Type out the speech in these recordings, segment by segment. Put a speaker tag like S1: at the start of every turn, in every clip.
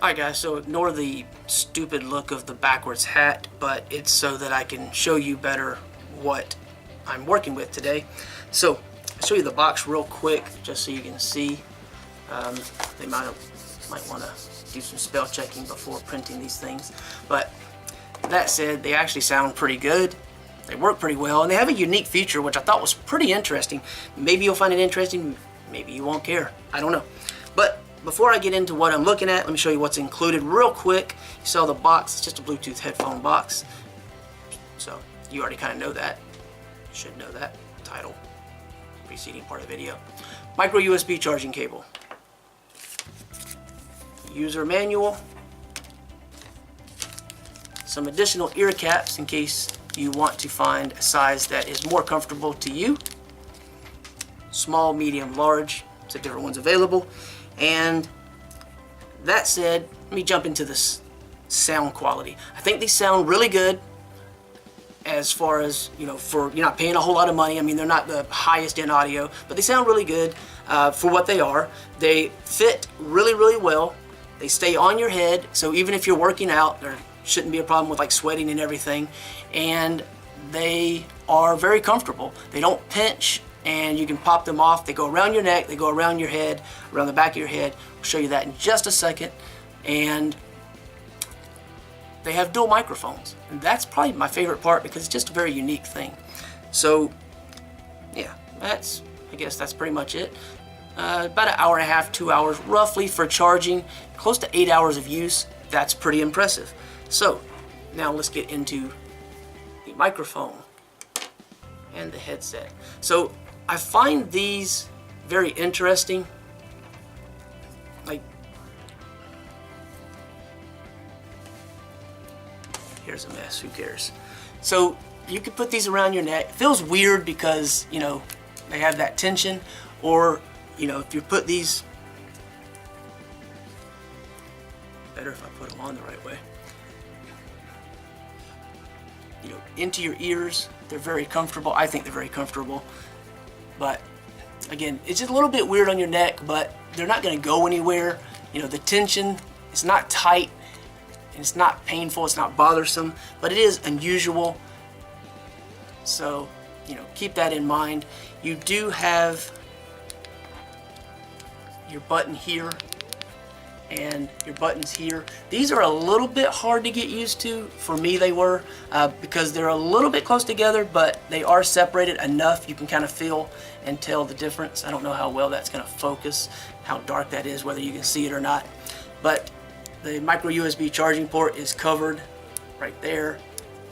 S1: Alright guys, so ignore the stupid look of the backwards hat, but it's so that I can show you better what I'm working with today. So, I'll show you the box real quick, just so you can see. They might want to do some spell checking before printing these things. But that said, they actually sound pretty good. They work pretty well, and they have a unique feature which I thought was pretty interesting. Maybe you'll find it interesting, maybe you won't care. I don't know. But before I get into what I'm looking at, let me show you what's included real quick. You saw the box, it's just a Bluetooth headphone box. So you already kind of know that. Should know that. Title, preceding part of the video. Micro USB charging cable. User manual. Some additional ear caps in case you want to find a size that is more comfortable to you. Small, medium, large. So different ones available. And that said, let me jump into this sound quality. I think these sound really good as far as, you know, for you're not paying a whole lot of money. I mean, they're not the highest end audio, but they sound really good for what they are. They fit really, really well. They stay on your head, so even if you're working out, there shouldn't be a problem with like sweating and everything. And they are very comfortable. They don't pinch, and you can pop them off. They go around your neck, they go around your head, around the back of your head. I'll show you that in just a second. And they have dual microphones, and that's probably my favorite part because it's just a very unique thing. So yeah, I guess that's pretty much it. About an hour and a half, 2 hours roughly for charging, close to 8 hours of use. That's pretty impressive. So now let's get into the microphone and the headset. So I find these very interesting. Like, here's a mess, who cares? So you can put these around your neck. It feels weird because, you know, they have that tension, or, you know, if you put these, better if I put them on the right way, you know, into your ears. They're very comfortable. I think they're very comfortable. But again, it's just a little bit weird on your neck, but they're not going to go anywhere. You know, the tension is not tight, and it's not painful, it's not bothersome, but it is unusual. So, you know, keep that in mind. You do have your button here and your buttons here. These are a little bit hard to get used to. For me, they were, because they're a little bit close together, but they are separated enough you can kind of feel and tell the difference. I don't know how well that's going to focus, how dark that is, whether you can see it or not. But the micro USB charging port is covered right there.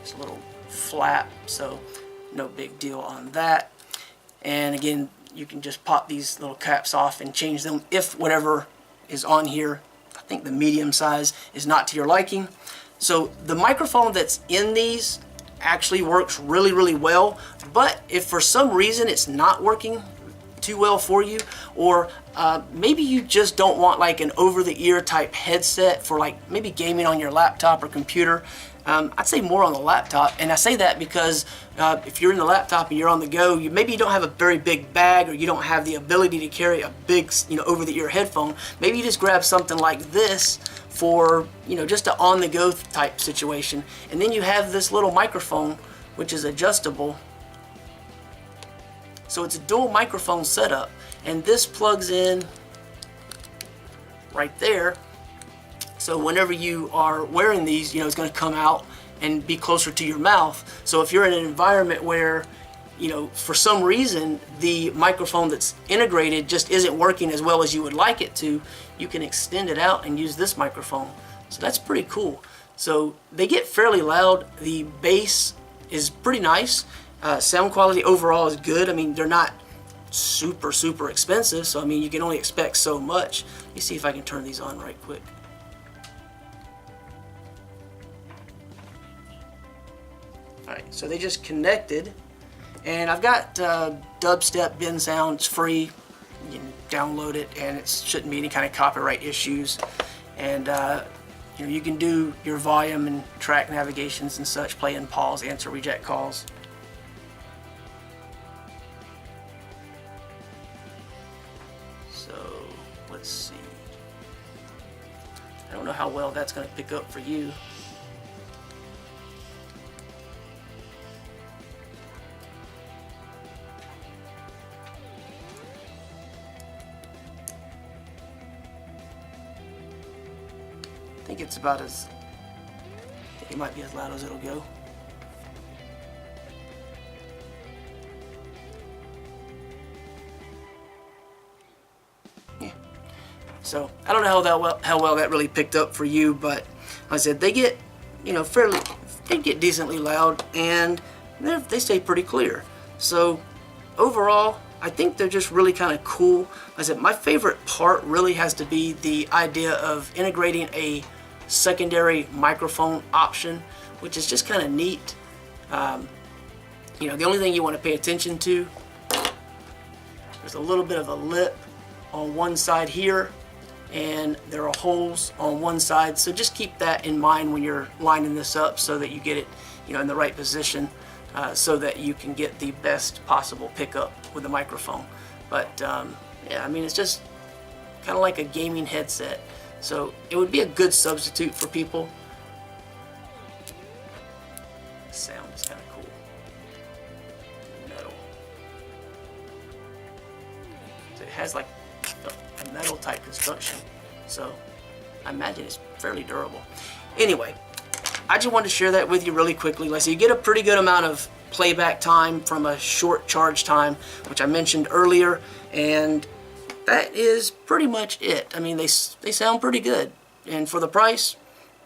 S1: It's a little flap, so no big deal on that. And again, you can just pop these little caps off and change them if whatever is on here, I think the medium size, is not to your liking. So the microphone that's in these actually works really, really well, but if for some reason it's not working too well for you, or maybe you just don't want like an over-the-ear type headset for like maybe gaming on your laptop or computer, I'd say more on the laptop. And I say that because if you're in the laptop and you're on the go, maybe you don't have a very big bag, or you don't have the ability to carry a big, you know, over-the-ear headphone. Maybe you just grab something like this for, you know, just an on-the-go type situation. And then you have this little microphone which is adjustable. So it's a dual microphone setup, and this plugs in right there. So whenever you are wearing these, you know, it's going to come out and be closer to your mouth. So if you're in an environment where, you know, for some reason the microphone that's integrated just isn't working as well as you would like it to, you can extend it out and use this microphone. So that's pretty cool. So they get fairly loud. The bass is pretty nice. Sound quality overall is good. I mean, they're not super, super expensive, so I mean, you can only expect so much. Let me see if I can turn these on right quick. Alright, so they just connected, and I've got dubstep bin sound. It's free. You can download it, and it shouldn't be any kind of copyright issues. And you know, you can do your volume and track navigations and such, play in pause, answer reject calls. So let's see. I don't know how well that's going to pick up for you. I think it's about as, I think it might be as loud as it'll go. Yeah. So I don't know how well that really picked up for you, but like I said, they get, you know, they get decently loud, and they stay pretty clear. So overall, I think they're just really kind of cool. Like I said, my favorite part really has to be the idea of integrating a secondary microphone option, which is just kind of neat. You know, the only thing you want to pay attention to, there's a little bit of a lip on one side here, and there are holes on one side, so just keep that in mind when you're lining this up so that you get it, you know, in the right position, so that you can get the best possible pickup with the microphone. But yeah, I mean, it's just kind of like a gaming headset, so it would be a good substitute for people. The sound is kind of cool. Metal. So it has like a metal type construction, so I imagine it's fairly durable. Anyway, I just wanted to share that with you really quickly. Like I said, you get a pretty good amount of playback time from a short charge time, which I mentioned earlier, and that is pretty much it. I mean, they sound pretty good, and for the price,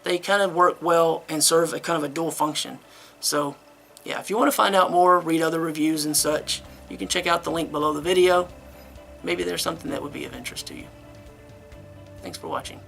S1: they kind of work well and serve a kind of a dual function. So yeah, if you want to find out more, read other reviews and such, you can check out the link below the video. Maybe there's something that would be of interest to you. Thanks for watching.